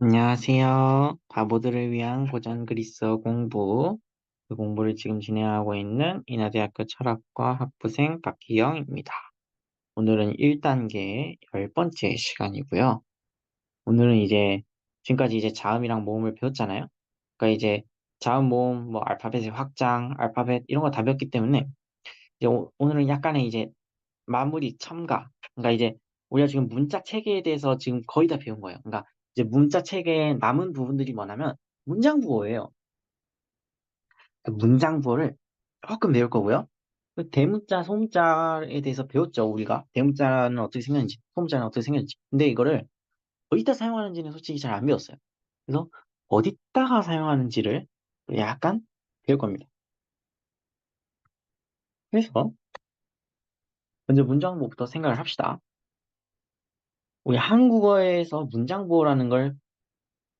안녕하세요. 바보들을 위한 고전 그리스어 공부. 그 공부를 지금 진행하고 있는 인하대학교 철학과 학부생 박기영입니다. 오늘은 1단계 10번째 시간이고요. 오늘은 이제 지금까지 이제 자음이랑 모음을 배웠잖아요. 그러니까 이제 자음, 모음, 뭐 알파벳의 확장, 알파벳 이런 거 다 배웠기 때문에 이제 오늘은 약간의 이제 마무리 첨가. 그러니까 이제 우리가 지금 문자 체계에 대해서 지금 거의 다 배운 거예요. 그러니까 이제 문자 체계의 남은 부분들이 뭐냐면 문장 부호예요. 문장 부호를 조금 배울 거고요. 그 대문자, 소문자에 대해서 배웠죠, 우리가. 대문자는 어떻게 생겼는지, 소문자는 어떻게 생겼는지. 근데 이거를 어디다 사용하는지는 솔직히 잘 안 배웠어요. 그래서 어디다가 사용하는지를 약간 배울 겁니다. 그래서 먼저 문장 부호부터 생각을 합시다. 우리 한국어에서 문장 부호라는 걸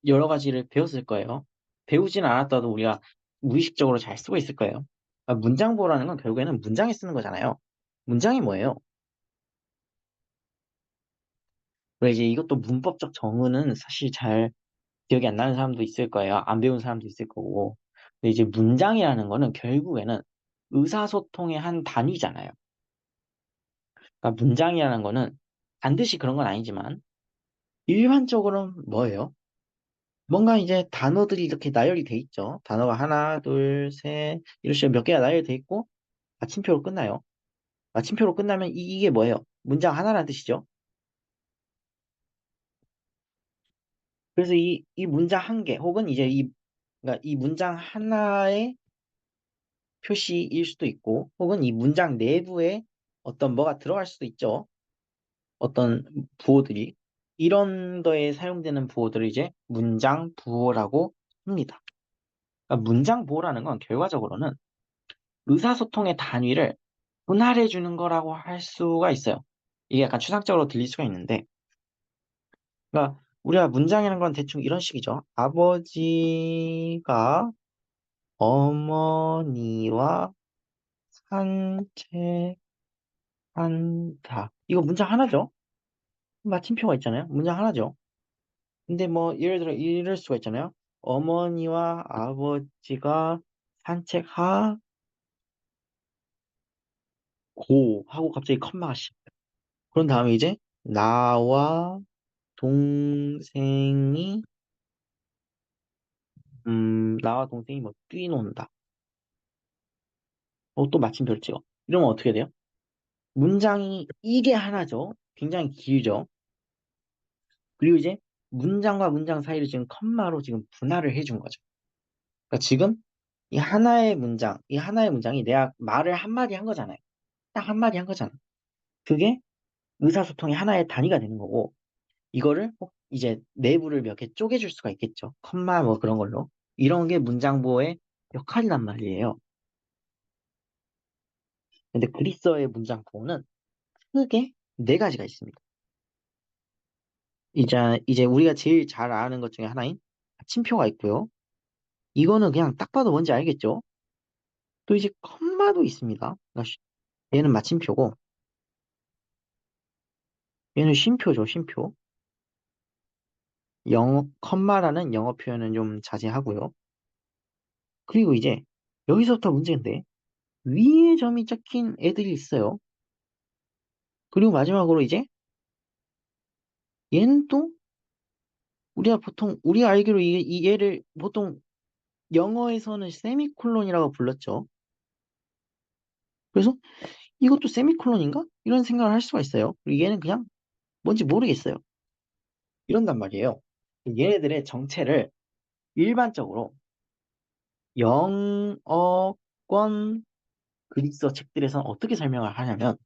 여러 가지를 배웠을 거예요. 배우진 않았다도 우리가 무의식적으로 잘 쓰고 있을 거예요. 문장보라는 건 결국에는 문장에 쓰는 거잖아요. 문장이 뭐예요? 그래서 이제 이것도 문법적 정의는 사실 잘 기억이 안 나는 사람도 있을 거예요. 안 배운 사람도 있을 거고. 근데 이제 문장이라는 거는 결국에는 의사소통의 한 단위잖아요. 그러니까 문장이라는 거는 반드시 그런 건 아니지만 일반적으로는 뭐예요? 뭔가 이제 단어들이 이렇게 나열이 돼 있죠. 단어가 하나, 둘, 셋, 이런 식으로 몇 개가 나열이 돼 있고, 마침표로 끝나요. 마침표로 끝나면 이게 뭐예요? 문장 하나라는 뜻이죠. 그래서 이 문장 한 개, 혹은 이제 그러니까 이 문장 하나의 표시일 수도 있고, 혹은 이 문장 내부에 어떤 뭐가 들어갈 수도 있죠. 어떤 부호들이. 이런 거에 사용되는 부호들을 이제 문장 부호라고 합니다. 그러니까 문장 부호라는 건 결과적으로는 의사소통의 단위를 분할해 주는 거라고 할 수가 있어요. 이게 약간 추상적으로 들릴 수가 있는데, 그러니까 우리가 문장이라는 건 대충 이런 식이죠. 아버지가 어머니와 산책한다. 이거 문장 하나죠? 마침표가 있잖아요. 문장 하나죠. 근데 뭐 예를 들어 이럴 수가 있잖아요. 어머니와 아버지가 산책하고 하고 갑자기 컴마가 씌. 그런 다음에 이제 나와 동생이 나와 동생이 뭐 뛰논다. 또 마침표를 찍어. 이러면 어떻게 돼요? 문장이 이게 하나죠. 굉장히 길죠. 그리고 이제 문장과 문장 사이를 지금 컴마로 지금 분할을 해준 거죠. 그러니까 지금 이 하나의 문장이 내가 말을 한마디 한 거잖아요. 딱 한마디 한 거잖아. 그게 의사소통의 하나의 단위가 되는 거고, 이거를 이제 내부를 몇 개 쪼개줄 수가 있겠죠. 컴마 뭐 그런 걸로. 이런 게 문장보호의 역할이란 말이에요. 근데 그리스어의 문장보호는 크게 네 가지가 있습니다. 이제 우리가 제일 잘 아는 것 중에 하나인 침표가 있고요. 이거는 그냥 딱 봐도 뭔지 알겠죠? 또 이제 컴마도 있습니다. 그러니까 얘는 마침표고, 얘는 쉼표죠, 쉼표. 컴마라는 영어 표현은 좀 자제하고요. 그리고 이제 여기서부터 문제인데, 위에 점이 적힌 애들이 있어요. 그리고 마지막으로 이제 얘는 또 우리가 알기로 이 얘를 보통 영어에서는 세미콜론이라고 불렀죠. 그래서 이것도 세미콜론인가? 이런 생각을 할 수가 있어요. 그리고 얘는 그냥 뭔지 모르겠어요. 이런단 말이에요. 얘네들의 정체를 일반적으로 영어권 그리스어 책들에서는 어떻게 설명을 하냐면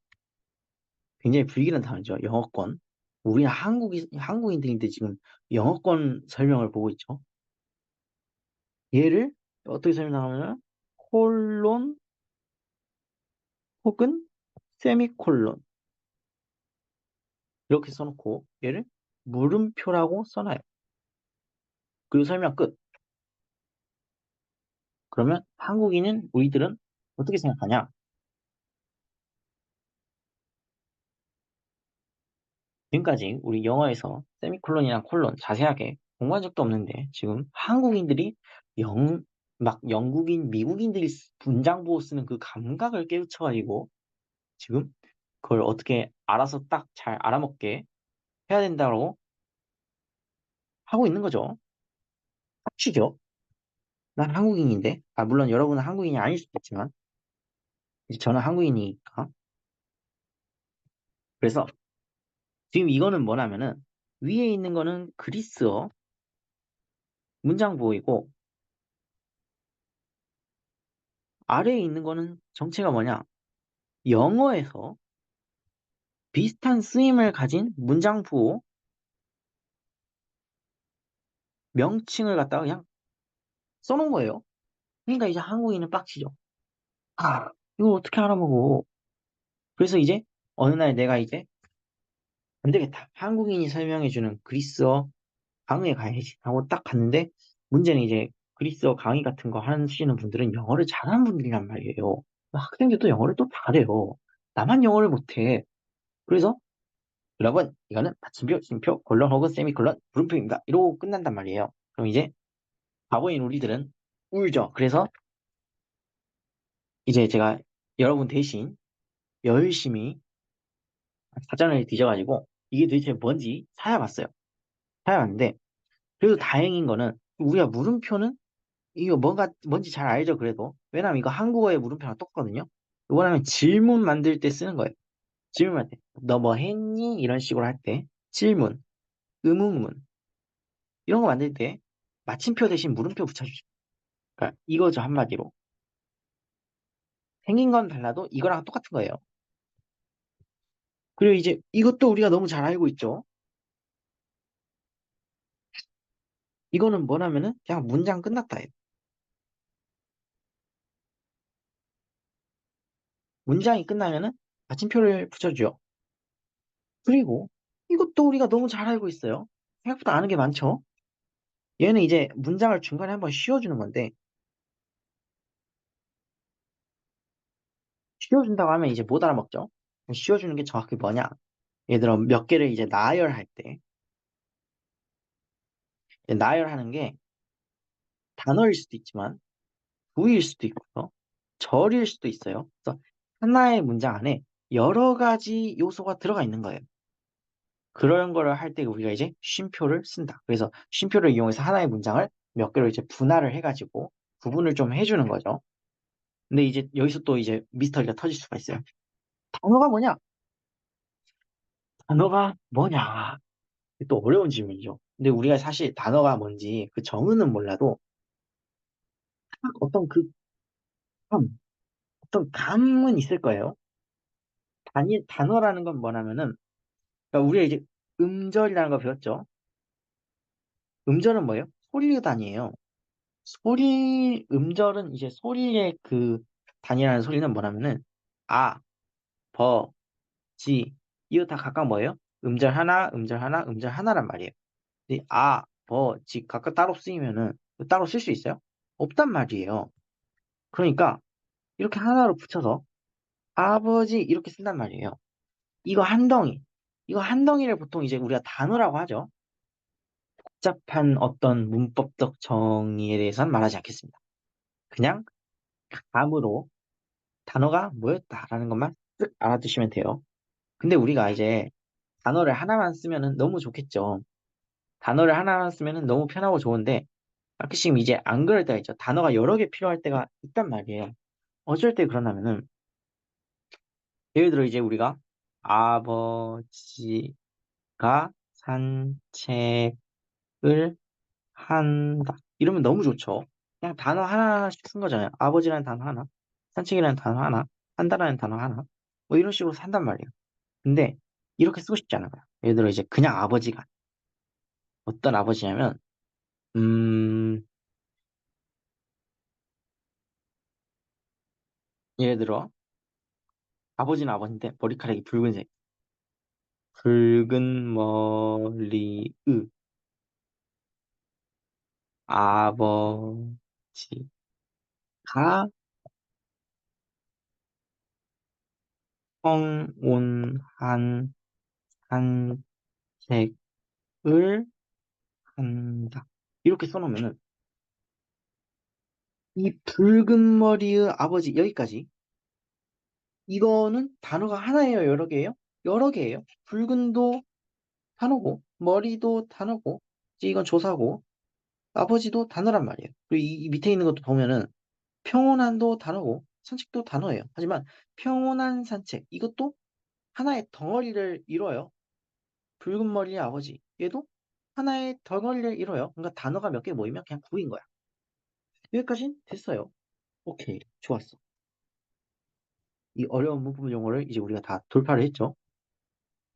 굉장히 불길한 단어죠. 영어권. 우리 한국인들인데 지금 영어권 설명을 보고 있죠. 얘를 어떻게 설명하냐면 콜론 혹은 세미콜론 이렇게 써놓고 얘를 물음표라고 써놔요. 그리고 설명 끝. 그러면 한국인은 우리들은 어떻게 생각하냐? 지금까지 우리 영어에서 세미콜론이랑 콜론 자세하게 공부한 적도 없는데 지금 한국인들이 영, 막 영국인, 미국인들이 문장 보호 쓰는 그 감각을 깨우쳐가지고 지금 그걸 어떻게 알아서 딱 잘 알아먹게 해야 된다고 하고 있는 거죠. 빡치죠? 난 한국인인데, 아, 물론 여러분은 한국인이 아닐 수도 있지만, 이제 저는 한국인이니까. 그래서 지금 이거는 뭐냐면은, 위에 있는 거는 그리스어 문장 보호이고, 아래에 있는 거는 정체가 뭐냐? 영어에서 비슷한 쓰임을 가진 문장 보호 명칭을 갖다가 그냥 써놓은 거예요. 그러니까 이제 한국인은 빡치죠. 아, 이거 어떻게 알아보고. 그래서 이제 어느 날 내가 이제 안 되겠다. 한국인이 설명해주는 그리스어 강의에 가야지 하고 딱 갔는데 문제는 이제 그리스어 강의 같은 거 하시는 분들은 영어를 잘하는 분들이란 말이에요. 학생들도 영어를 또 잘해요. 나만 영어를 못해. 그래서 여러분 이거는 받침표, 심표, 곤론 혹은 세미콜론, 물음표입니다. 이러고 끝난단 말이에요. 그럼 이제 바보인 우리들은 울죠. 그래서 이제 제가 여러분 대신 열심히 사전을 뒤져가지고 이게 도대체 뭔지 찾아봤어요. 찾아봤는데 그래도 다행인 거는 우리가 물음표는 이거 뭔가 뭔지 잘 알죠, 그래도. 왜냐면 이거 한국어의 물음표랑 똑같거든요. 이거는 질문 만들 때 쓰는 거예요. 질문할 때. 너 뭐 했니? 이런 식으로 할 때. 질문, 의문문. 이런 거 만들 때 마침표 대신 물음표 붙여주죠. 그러니까 이거죠, 한마디로. 생긴 건 달라도 이거랑 똑같은 거예요. 그리고 이제 이것도 우리가 너무 잘 알고 있죠. 이거는 뭐냐면은 그냥 문장 끝났다예요. 문장이 끝나면은 마침표를 붙여줘요. 그리고 이것도 우리가 너무 잘 알고 있어요. 생각보다 아는 게 많죠. 얘는 이제 문장을 중간에 한번 씌워주는 건데, 씌워준다고 하면 이제 못 알아먹죠? 씌워주는 게 정확히 뭐냐? 예를 들어 몇 개를 이제 나열할 때, 이제 나열하는 게 단어일 수도 있지만, 부위일 수도 있고요, 절일 수도 있어요. 그래서 하나의 문장 안에 여러 가지 요소가 들어가 있는 거예요. 그런 거를 할 때 우리가 이제 쉼표를 쓴다. 그래서 쉼표를 이용해서 하나의 문장을 몇 개로 이제 분할을 해가지고 구분을 좀 해주는 거죠. 근데 이제 여기서 또 이제 미스터리가 터질 수가 있어요. 단어가 뭐냐? 단어가 뭐냐? 또 어려운 질문이죠. 근데 우리가 사실 단어가 뭔지 그 정의는 몰라도 딱 어떤 그 감, 어떤 감은 있을 거예요. 단어라는 건 뭐냐면은, 그러니까 우리가 이제 음절이라는 거 배웠죠. 음절은 뭐예요? 소리 단위예요. 음절은 이제 소리의 그 단위라는 소리는 뭐냐면은, 아, 버, 지, 이거 다 각각 뭐예요? 음절 하나, 음절 하나, 음절 하나란 말이에요. 근데 아, 버, 지 각각 따로 쓰이면은 따로 쓸 수 있어요? 없단 말이에요. 그러니까 이렇게 하나로 붙여서 아버지 이렇게 쓴단 말이에요. 이거 한 덩이. 이거 한 덩이를 보통 이제 우리가 단어라고 하죠. 복잡한 어떤 문법적 정의에 대해서는 말하지 않겠습니다. 그냥 감으로 단어가 뭐였다라는 것만 쓱 알아두시면 돼요. 근데 우리가 이제 단어를 하나만 쓰면은 너무 좋겠죠. 단어를 하나만 쓰면은 너무 편하고 좋은데 가끔씩 이제 안 그럴 때가 있죠. 단어가 여러 개 필요할 때가 있단 말이에요. 어쩔 때 그러냐면은 예를 들어 이제 우리가 아버지가 산책을 한다. 이러면 너무 좋죠. 그냥 단어 하나씩 쓴 거잖아요. 아버지라는 단어 하나, 산책이라는 단어 하나, 한다라는 단어 하나. 뭐 이런 식으로 산단 말이에요. 근데 이렇게 쓰고 싶지 않은 거야. 예를 들어 이제 그냥 아버지가 어떤 아버지냐면 음 예를 들어 아버지는 아버지인데 머리카락이 붉은색. 붉은 머리의 아버지가 평온한 산책을 한다. 이렇게 써놓으면은 이 붉은 머리의 아버지 여기까지 이거는 단어가 하나예요, 여러 개예요? 여러 개예요. 붉은도 단어고 머리도 단어고 이제 이건 조사고 아버지도 단어란 말이에요. 그리고 이 밑에 있는 것도 보면은 평온한도 단어고 산책도 단어예요. 하지만 평온한 산책 이것도 하나의 덩어리를 이뤄요. 붉은 머리의 아버지 얘도 하나의 덩어리를 이뤄요. 그러니까 단어가 몇 개 모이면 그냥 구인 거야. 여기까지 됐어요. 오케이, 좋았어. 이 어려운 문법 용어를 이제 우리가 다 돌파를 했죠.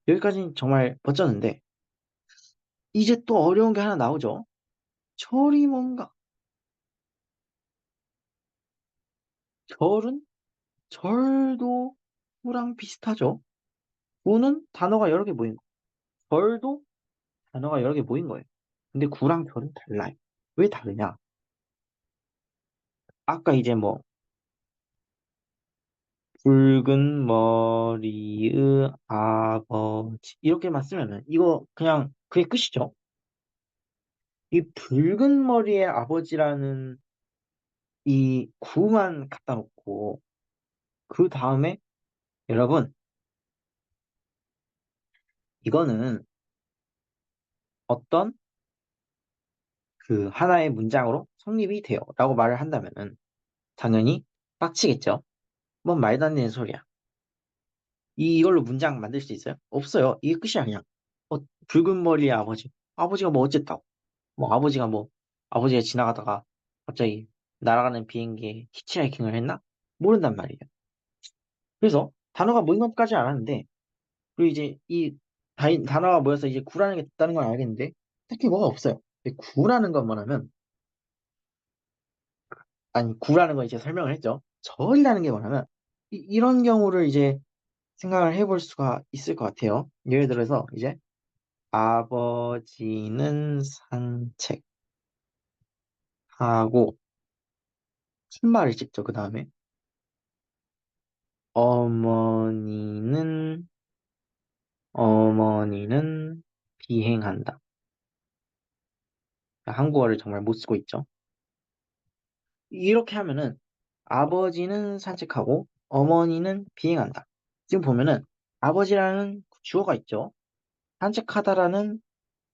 여기까지는 정말 멋졌는데 이제 또 어려운 게 하나 나오죠. 절이 뭔가? 절은 절도 구랑 비슷하죠. 구는 단어가 여러 개 모인 거. 절도 단어가 여러 개 모인 거예요. 근데 구랑 절은 달라요. 왜 다르냐? 아까 이제 뭐 붉은 머리의 아버지 이렇게만 쓰면은 이거 그냥 그게 끝이죠. 이 붉은 머리의 아버지라는 이 구만 갖다 놓고 그 다음에 여러분 이거는 어떤 그 하나의 문장으로 성립이 돼요 라고 말을 한다면은 당연히 빡치겠죠. 뭔 말도 안 되는 소리야. 이걸로 문장 만들 수 있어요? 없어요. 이게 끝이야 그냥. 붉은 머리의 아버지. 아버지가 뭐 어쨌다고. 뭐 아버지가 뭐 아버지가 지나가다가 갑자기 날아가는 비행기에 히치하이킹을 했나? 모른단 말이에요. 그래서 단어가 모인 것까지 알았는데 그리고 이제 이 단어가 모여서 이제 구라는 게 됐다는 건 알겠는데 딱히 뭐가 없어요. 근데 구라는 건 뭐냐면 아니 구라는 건 이제 설명을 했죠. 절이라는 게 뭐냐면 이런 경우를 이제 생각을 해볼 수가 있을 것 같아요. 예를 들어서 이제 아버지는 산책하고 신발을 신죠. 그 다음에 어머니는 어머니는 비행한다. 한국어를 정말 못 쓰고 있죠. 이렇게 하면은 아버지는 산책하고 어머니는 비행한다. 지금 보면은 아버지라는 주어가 있죠. 산책하다라는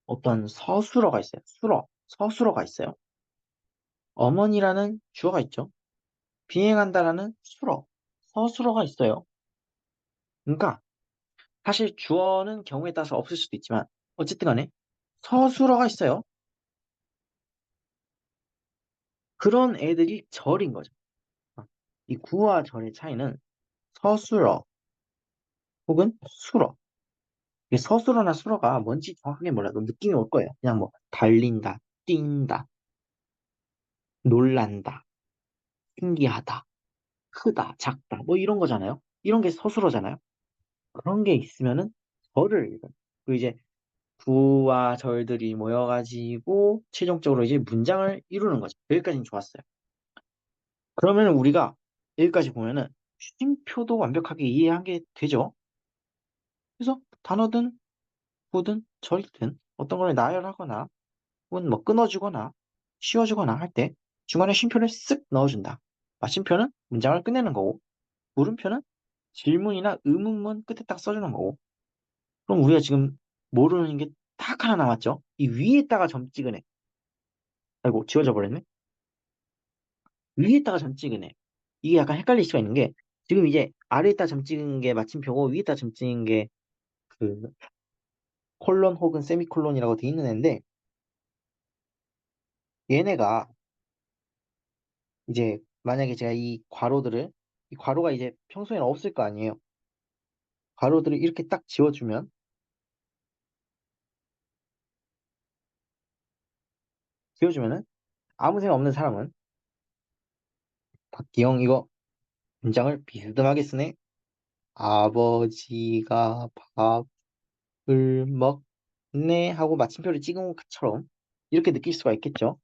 어떤 서술어가 있어요. 서술어가 있어요. 어머니라는 주어가 있죠. 비행한다라는 서술어가 있어요. 그러니까 사실 주어는 경우에 따라서 없을 수도 있지만 어쨌든 간에 서술어가 있어요. 그런 애들이 절인 거죠. 이 구와 절의 차이는 서술어 혹은 술어. 이게 서술어나 술어가 뭔지 정확하게 몰라도 느낌이 올 거예요. 그냥 뭐 달린다, 뛴다, 놀란다, 신기하다, 크다, 작다 뭐 이런 거잖아요. 이런 게 서술어잖아요. 그런 게 있으면은 절을 읽어요. 그 이제 구와 절들이 모여가지고 최종적으로 이제 문장을 이루는 거죠. 여기까지는 좋았어요. 그러면 우리가 여기까지 보면은 쉼표도 완벽하게 이해한 게 되죠. 그래서 단어든 구든 절든 어떤 걸 나열하거나 혹은 뭐 끊어주거나 씌워주거나 할 때 중간에 쉼표를 쓱 넣어준다. 마침표는 문장을 끝내는 거고 물음표는 질문이나 의문문 끝에 딱 써주는 거고 그럼 우리가 지금 모르는 게 딱 하나 남았죠? 이 위에다가 점 찍은 애. 아이고 지워져 버렸네. 위에다가 점 찍은 애. 이게 약간 헷갈릴 수가 있는 게 지금 이제 아래에다 점 찍은 게 마침표고 위에다 점 찍은 게 그 콜론 혹은 세미콜론이라고 돼 있는 애인데 얘네가 이제 만약에 제가 이 괄호가 이제 평소에는 없을 거 아니에요. 괄호들을 이렇게 딱 지워주면은 아무 생각 없는 사람은 박기영 이거 문장을 비스듬하게 쓰네. 아버지가 밥을 먹네 하고 마침표를 찍은 것처럼 이렇게 느낄 수가 있겠죠.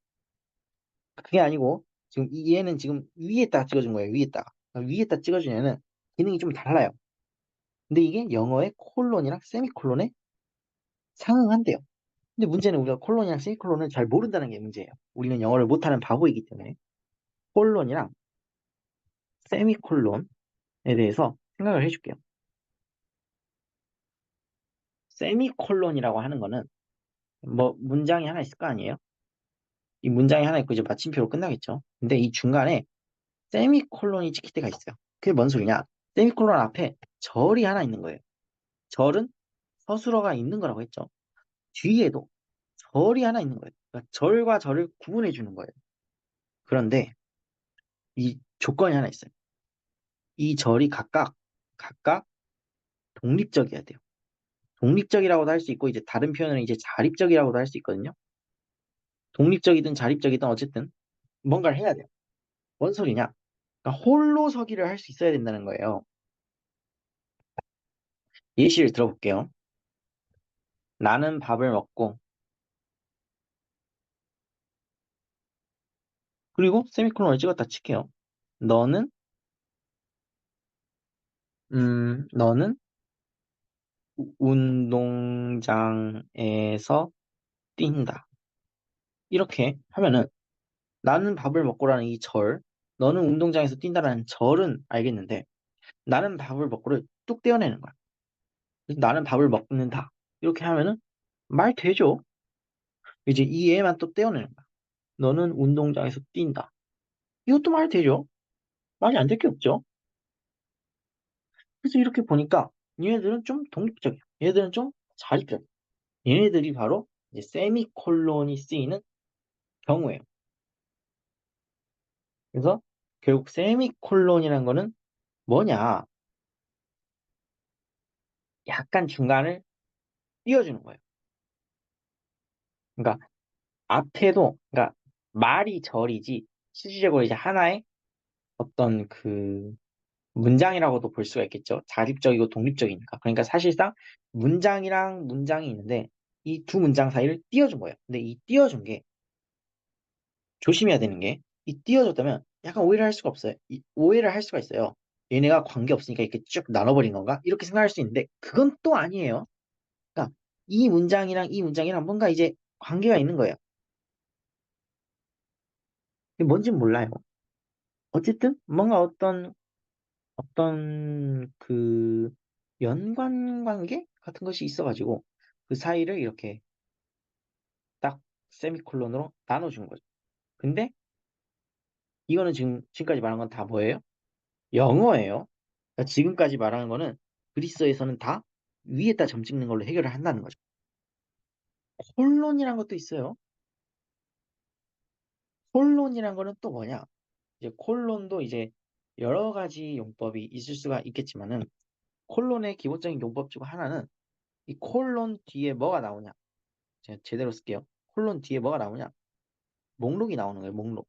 그게 아니고 지금 얘는 지금 위에다가 찍어준 거예요. 위에다 찍어준 애는 기능이 좀 달라요. 근데 이게 영어의 콜론이랑 세미콜론에 상응한대요. 근데 문제는 우리가 콜론이랑 세미콜론을 잘 모른다는 게 문제예요. 우리는 영어를 못하는 바보이기 때문에 콜론이랑 세미콜론에 대해서 생각을 해줄게요. 세미콜론이라고 하는 거는 뭐 문장이 하나 있을 거 아니에요? 이 문장이 하나 있고 이제 마침표로 끝나겠죠. 근데 이 중간에 세미콜론이 찍힐 때가 있어요. 그게 뭔 소리냐? 세미콜론 앞에 절이 하나 있는 거예요. 절은 서술어가 있는 거라고 했죠. 뒤에도 절이 하나 있는 거예요. 그러니까 절과 절을 구분해 주는 거예요. 그런데 이 조건이 하나 있어요. 이 절이 각각 독립적이어야 돼요. 독립적이라고도 할 수 있고 이제 다른 표현은 이제 자립적이라고도 할 수 있거든요. 독립적이든 자립적이든 어쨌든 뭔가를 해야 돼요. 뭔 소리냐? 그러니까 홀로 서기를 할 수 있어야 된다는 거예요. 예시를 들어볼게요. 나는 밥을 먹고 그리고 세미콜론을 찍었다 칠게요. 너는 너는 운동장에서 뛴다. 이렇게 하면은 나는 밥을 먹고라는 이 절, 너는 운동장에서 뛴다라는 절은 알겠는데 나는 밥을 먹고를 뚝 떼어내는 거야. 그래서 나는 밥을 먹는다. 이렇게 하면은 말 되죠? 이제 이 애만 또 떼어내는 거야. 너는 운동장에서 뛴다. 이것도 말 되죠? 말이 안 될 게 없죠? 그래서 이렇게 보니까 얘네들은 좀 독립적이야. 얘네들은 좀 자립적이야. 얘네들이 바로 이제 세미콜론이 쓰이는 경우예요. 그래서 결국 세미콜론이라는 거는 뭐냐? 약간 중간을 띄워주는 거예요. 그러니까 앞에도, 그러니까 말이 절이지 실질적으로 이제 하나의 어떤 그 문장이라고도 볼 수가 있겠죠. 자립적이고 독립적이니까. 그러니까 사실상 문장이랑 문장이 있는데 이 두 문장 사이를 띄워준 거예요. 근데 이 띄워준 게 조심해야 되는 게 이 띄워줬다면 약간 오해를 할 수가 없어요. 오해를 할 수가 있어요. 얘네가 관계 없으니까 이렇게 쭉 나눠버린 건가? 이렇게 생각할 수 있는데 그건 또 아니에요. 그러니까 이 문장이랑 이 문장이랑 뭔가 이제 관계가 있는 거예요. 이게 뭔진 몰라요. 어쨌든 뭔가 어떤 그 연관 관계 같은 것이 있어가지고 그 사이를 이렇게 딱 세미콜론으로 나눠준 거죠. 근데 이거는 지금까지 말한 건 다 뭐예요? 영어예요. 그러니까 지금까지 말하는 거는 그리스어에서는 다 위에다 점 찍는 걸로 해결을 한다는 거죠. 콜론이란 것도 있어요. 콜론이란 거는 또 뭐냐? 이제 콜론도 이제 여러 가지 용법이 있을 수가 있겠지만은 콜론의 기본적인 용법 중 하나는 이 콜론 뒤에 뭐가 나오냐? 제가 제대로 쓸게요. 콜론 뒤에 뭐가 나오냐? 목록이 나오는 거예요, 목록.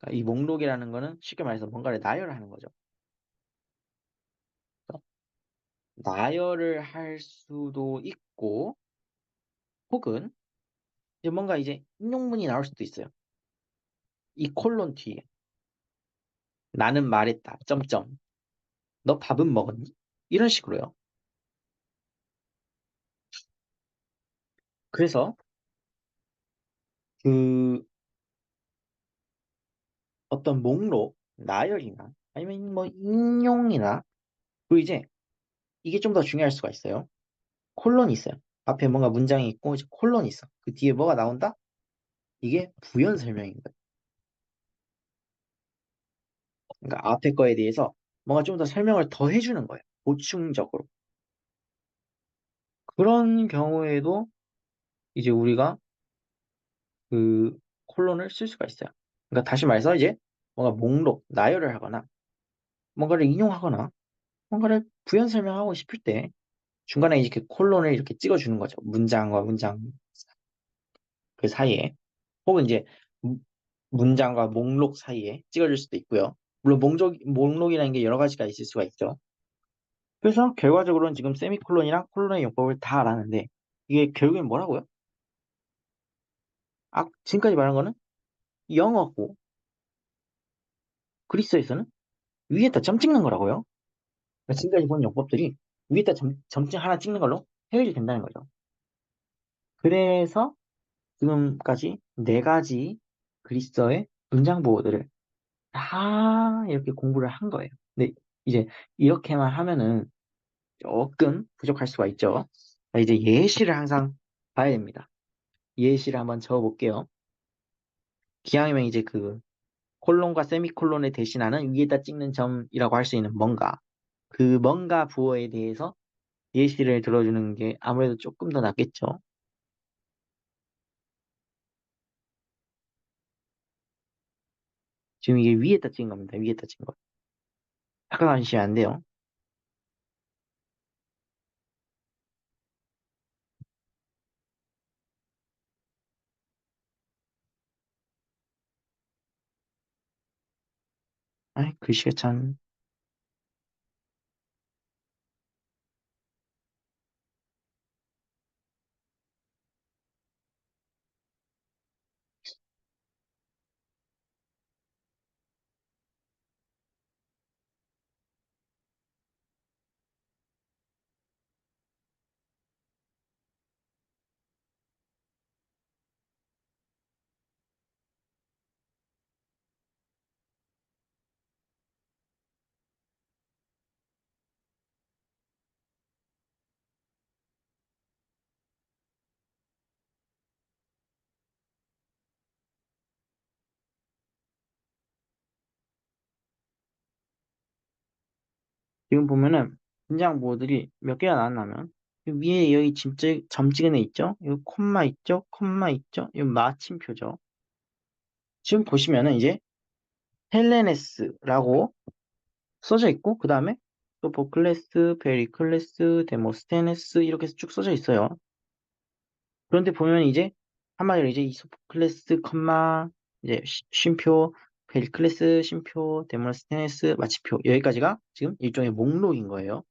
그러니까 이 목록이라는 거는 쉽게 말해서 뭔가를 나열하는 거죠. 그래서 나열을 할 수도 있고, 혹은 이제 뭔가 이제 인용문이 나올 수도 있어요. 이 콜론 뒤에. 나는 말했다. 점점. 너 밥은 먹었니? 이런 식으로요. 그래서 그 어떤 목록, 나열이나 아니면 뭐 인용이나 그리고 이제 이게 좀 더 중요할 수가 있어요. 콜론이 있어요. 앞에 뭔가 문장이 있고 이제 콜론이 있어. 그 뒤에 뭐가 나온다? 이게 부연 설명인 거예요. 그러니까 앞에 거에 대해서 뭔가 좀 더 설명을 더 해주는 거예요. 보충적으로. 그런 경우에도 이제 우리가 그 콜론을 쓸 수가 있어요. 그러니까 다시 말해서 이제 뭔가 목록, 나열을 하거나 뭔가를 인용하거나 뭔가를 부연 설명하고 싶을 때 중간에 이렇게 콜론을 이렇게 찍어주는 거죠. 문장과 문장 그 사이에. 혹은 이제 문장과 목록 사이에 찍어줄 수도 있고요. 물론 목록이라는 게 여러 가지가 있을 수가 있죠. 그래서 결과적으로는 지금 세미콜론이랑 콜론의 용법을 다 알았는데 이게 결국엔 뭐라고요? 지금까지 말한 거는 영어고 그리스에서는 위에다 점 찍는 거라고요. 그러니까 지금까지 본 용법들이 위에다 점찍 하나 찍는 걸로 해결이 된다는 거죠. 그래서 지금까지 네 가지 그리스어의 문장 보호들을 다 이렇게 공부를 한 거예요. 근데 이제 이렇게만 하면은 조금 부족할 수가 있죠. 자, 이제 예시를 항상 봐야 됩니다. 예시를 한번 적어볼게요. 기왕이면 이제 그 콜론과 세미콜론을 대신하는 위에다 찍는 점이라고 할 수 있는 뭔가. 그 뭔가 부호에 대해서 예시를 들어주는 게 아무래도 조금 더 낫겠죠. 지금 이게 위에다 찍은 겁니다. 위에다 찍은 거. 착각하시면 안 돼요. 아이, 글씨가 참. 지금 보면은 문장 보호들이 몇 개가 나왔냐면 위에 여기 점찍은 애 있죠? 여기 콤마 있죠? 콤마 있죠? 이 마침표죠. 지금 보시면은 이제 헬레네스라고 써져 있고 그 다음에 또 보클레스, 베리클레스, 데모스테네스 이렇게 쭉 써져 있어요. 그런데 보면 이제 한마디로 이제 이소포클레스, 컴마 이제 쉼표, 베리클레스, 쉼표, 데모스테네스, 마침표 여기까지가 지금 일종의 목록인 거예요.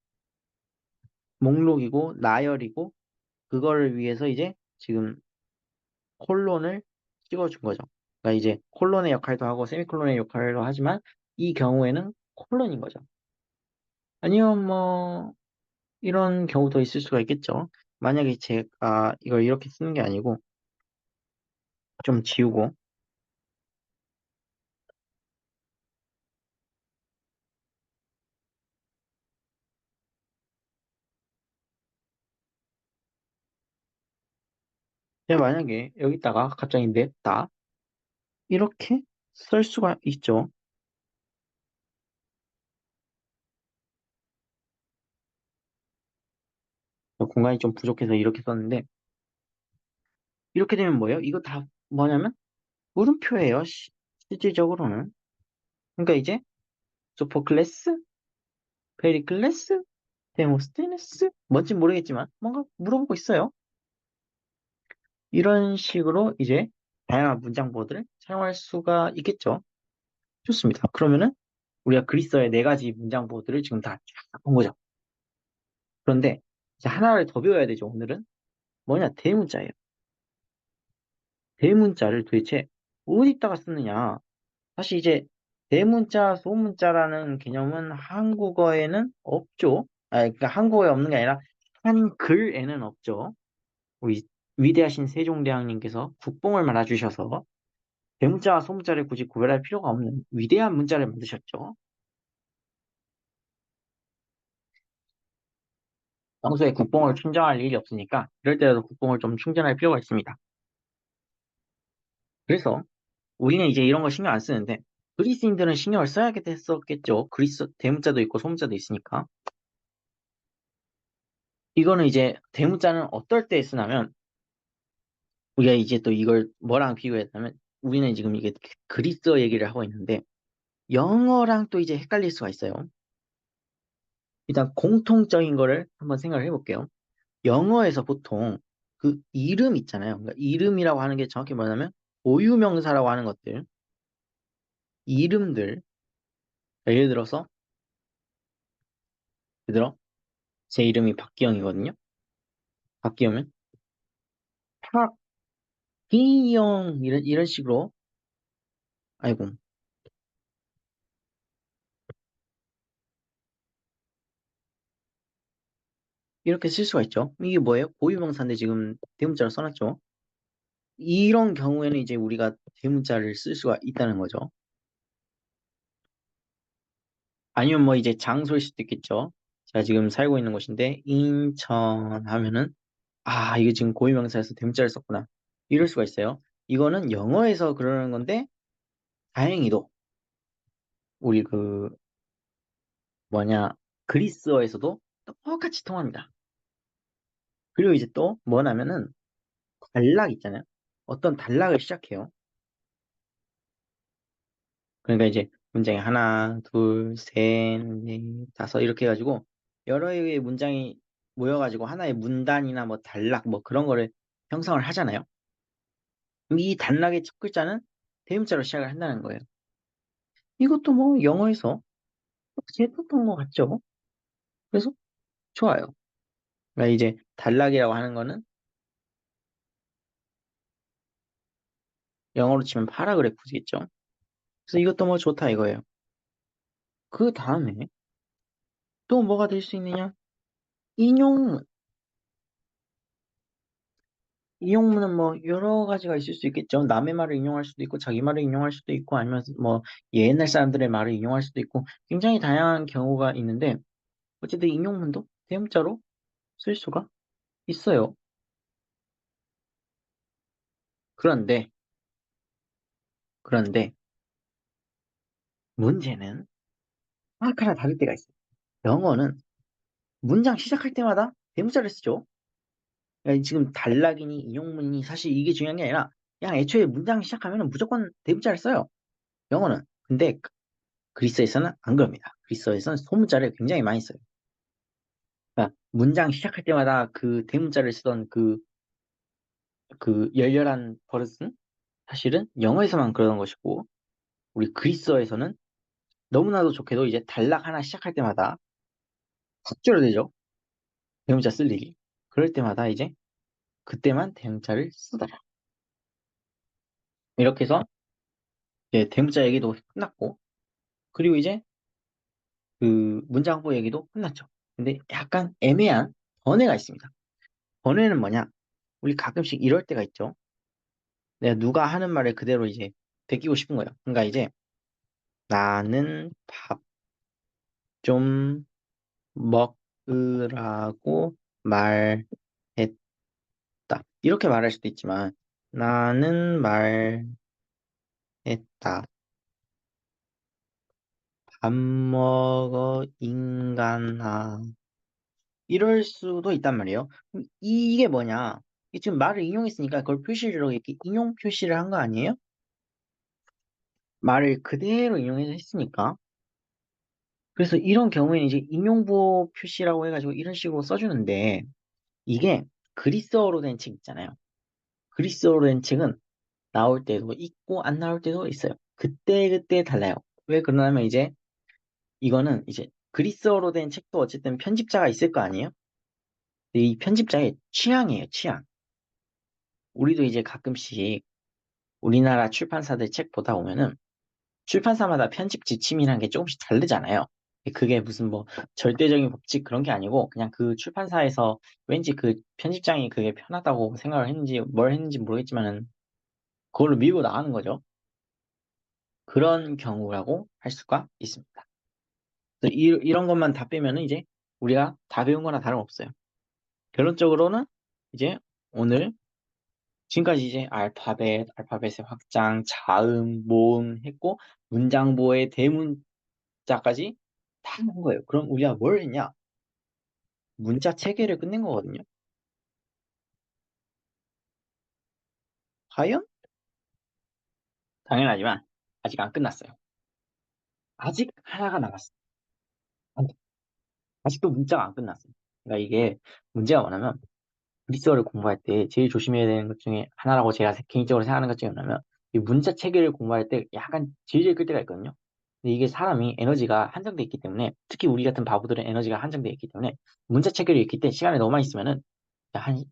목록이고 나열이고 그거를 위해서 이제 지금 콜론을 찍어준 거죠. 그러니까 이제 콜론의 역할도 하고 세미콜론의 역할도 하지만 이 경우에는 콜론인 거죠. 아니면 뭐 이런 경우도 있을 수가 있겠죠. 만약에 제가 이걸 이렇게 쓰는 게 아니고 좀 지우고 제가 만약에 여기다가 갑자기 맵다 이렇게 쓸 수가 있죠. 공간이 좀 부족해서 이렇게 썼는데 이렇게 되면 뭐예요? 이거 다 뭐냐면 물음표예요. 실질적으로는. 그러니까 이제 소포클레스, 페리클레스, 데모스테네스 뭔지 모르겠지만 뭔가 물어보고 있어요. 이런 식으로 이제 다양한 문장보호들을 사용할 수가 있겠죠. 좋습니다. 그러면은 우리가 그리스어의 네 가지 문장보호들을 지금 다 쫙 본 거죠. 그런데 이제 하나를 더 배워야 되죠. 오늘은 뭐냐? 대문자예요. 대문자를 도대체 어디다가 쓰느냐? 사실 이제 대문자, 소문자라는 개념은 한국어에는 없죠. 그러니까 한국어에 없는 게 아니라 한글에는 없죠. 우리 위대하신 세종대왕님께서 국뽕을 말아주셔서 대문자와 소문자를 굳이 구별할 필요가 없는 위대한 문자를 만드셨죠. 평소에 국뽕을 충전할 일이 없으니까 이럴 때라도 국뽕을 좀 충전할 필요가 있습니다. 그래서 우리는 이제 이런 거 신경 안 쓰는데 그리스인들은 신경을 써야겠 했었겠죠. 그리스 대문자도 있고 소문자도 있으니까. 이거는 이제 대문자는 어떨 때 쓰냐면 우리가 이제 또 이걸 뭐랑 비교했냐면 우리는 지금 이게 그리스어 얘기를 하고 있는데 영어랑 또 이제 헷갈릴 수가 있어요. 일단 공통적인 거를 한번 생각을 해볼게요. 영어에서 보통 그 이름 있잖아요. 그러니까 이름이라고 하는 게 정확히 뭐냐면 고유명사라고 하는 것들, 이름들. 예를 들어서, 예를 들어 제 이름이 박기영이거든요. 박기영은 박기영 이런 식으로 아이고 이렇게 쓸 수가 있죠. 이게 뭐예요? 고유명사인데 지금 대문자로 써놨죠. 이런 경우에는 이제 우리가 대문자를 쓸 수가 있다는 거죠. 아니면 뭐 이제 장소일 수도 있겠죠. 제가 지금 살고 있는 곳인데 인천 하면은 아 이게 지금 고유명사에서 대문자를 썼구나. 이럴 수가 있어요. 이거는 영어에서 그러는 건데 다행히도 우리 그 뭐냐 그리스어에서도 똑같이 통합니다. 그리고 이제 또 뭐냐면은 단락 있잖아요. 어떤 단락을 시작해요. 그러니까 이제 문장이 하나, 둘, 셋, 넷, 다섯 이렇게 해가지고 여러 개의 문장이 모여가지고 하나의 문단이나 뭐 단락 뭐 그런 거를 형성을 하잖아요. 이 단락의 첫 글자는 대문자로 시작을 한다는 거예요. 이것도 뭐 영어에서 했었던 것 같죠? 그래서 좋아요. 그러니까 이제 단락이라고 하는 거는 영어로 치면 파라그래프겠죠. 그래서 이것도 뭐 좋다 이거예요. 그 다음에 또 뭐가 될 수 있느냐? 인용문. 인용문은 뭐 여러 가지가 있을 수 있겠죠. 남의 말을 인용할 수도 있고 자기 말을 인용할 수도 있고 아니면 뭐 옛날 사람들의 말을 인용할 수도 있고 굉장히 다양한 경우가 있는데 어쨌든 인용문도 대문자로 쓸 수가 있어요. 그런데 그런데 문제는 하나 다를 때가 있어요. 영어는 문장 시작할 때마다 대문자를 쓰죠. 그러니까 지금 단락이니 인용문이니 사실 이게 중요한 게 아니라 그냥 애초에 문장 시작하면 무조건 대문자를 써요. 영어는. 근데 그리스에서는 안 그럽니다. 그리스어에서는 소문자를 굉장히 많이 써요. 그러니까 문장 시작할 때마다 그 대문자를 쓰던 그 열렬한 버릇은 사실은 영어에서만 그러는 것이고 우리 그리스어에서는 너무나도 좋게도 이제 단락 하나 시작할 때마다 확 줄어들죠. 대문자 쓸 일이. 그럴 때마다 이제 그때만 대문자를 쓰더라. 이렇게 해서 이제 대문자 얘기도 끝났고 그리고 이제 그 문장부 얘기도 끝났죠. 근데 약간 애매한 번외가 있습니다. 번외는 뭐냐? 우리 가끔씩 이럴 때가 있죠. 내가 누가 하는 말을 그대로 이제 베끼고 싶은 거예요. 그러니까 이제 나는 밥 좀 먹으라고 말했다. 이렇게 말할 수도 있지만 나는 말했다. 밥 먹어 인간아. 이럴 수도 있단 말이에요. 그럼 이게 뭐냐? 이게 지금 말을 인용했으니까 그걸 표시를 이렇게 인용 표시를 한 거 아니에요? 말을 그대로 인용해서 했으니까. 그래서 이런 경우에는 이제 인용부 표시라고 해가지고 이런 식으로 써주는데 이게 그리스어로 된 책 있잖아요. 그리스어로 된 책은 나올 때도 있고 안 나올 때도 있어요. 그때 달라요. 왜 그러냐면 이제 이거는 이제 그리스어로 된 책도 어쨌든 편집자가 있을 거 아니에요? 근데 이 편집자의 취향이에요, 취향. 우리도 이제 가끔씩 우리나라 출판사들 책 보다 보면은 출판사마다 편집 지침이라는 게 조금씩 다르잖아요. 그게 무슨 뭐 절대적인 법칙 그런 게 아니고 그냥 그 출판사에서 왠지 그 편집장이 그게 편하다고 생각을 했는지 뭘 했는지 모르겠지만은 그걸로 밀고 나가는 거죠. 그런 경우라고 할 수가 있습니다. 그래서 이런 것만 다 빼면은 이제 우리가 다 배운 거나 다름없어요. 결론적으로는 이제 오늘 지금까지 이제 알파벳의 확장, 자음, 모음 했고 문장보의 대문자까지 다 한 거예요. 그럼 우리가 뭘 했냐? 문자 체계를 끝낸 거거든요. 과연? 당연하지만 아직 안 끝났어요. 아직 하나가 남았어요. 아직도 문자가 안 끝났어요. 그러니까 이게 문제가 뭐냐면 리서를 공부할 때 제일 조심해야 되는 것 중에 하나라고 제가 개인적으로 생각하는 것 중에 뭐냐면 이 문자 체계를 공부할 때 약간 질질 끌 때가 있거든요. 근데 이게 사람이 에너지가 한정돼 있기 때문에 특히 우리 같은 바보들은 에너지가 한정돼 있기 때문에 문자 체계를 읽을 때 시간이 너무 많이 있으면은 한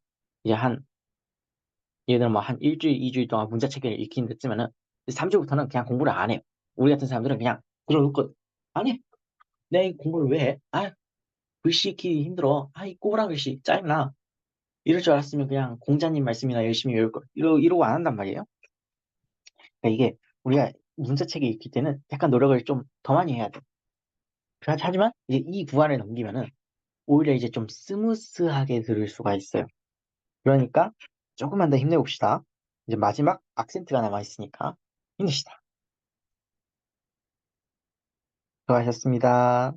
이제 한 예를 들어 뭐 한 일주일, 이주일 동안 문자 체계를 읽긴 했으면은 3주부터는 그냥 공부를 안 해요. 우리 같은 사람들은 그냥 들어놓고 안 해. 내 공부를 왜 해? 아, 글씨 읽기 힘들어. 아, 이 꼬부랑 글씨 짜증나. 이럴 줄 알았으면 그냥 공자님 말씀이나 열심히 외울 걸. 이러고 안 한단 말이에요. 그러니까 이게 우리가 문자책을 읽을 때는 약간 노력을 좀 더 많이 해야 돼. 하지만 이제 이 구간을 넘기면은 오히려 이제 좀 스무스하게 들을 수가 있어요. 그러니까 조금만 더 힘내봅시다. 이제 마지막 악센트가 남아있으니까 힘내시다. 수고하셨습니다.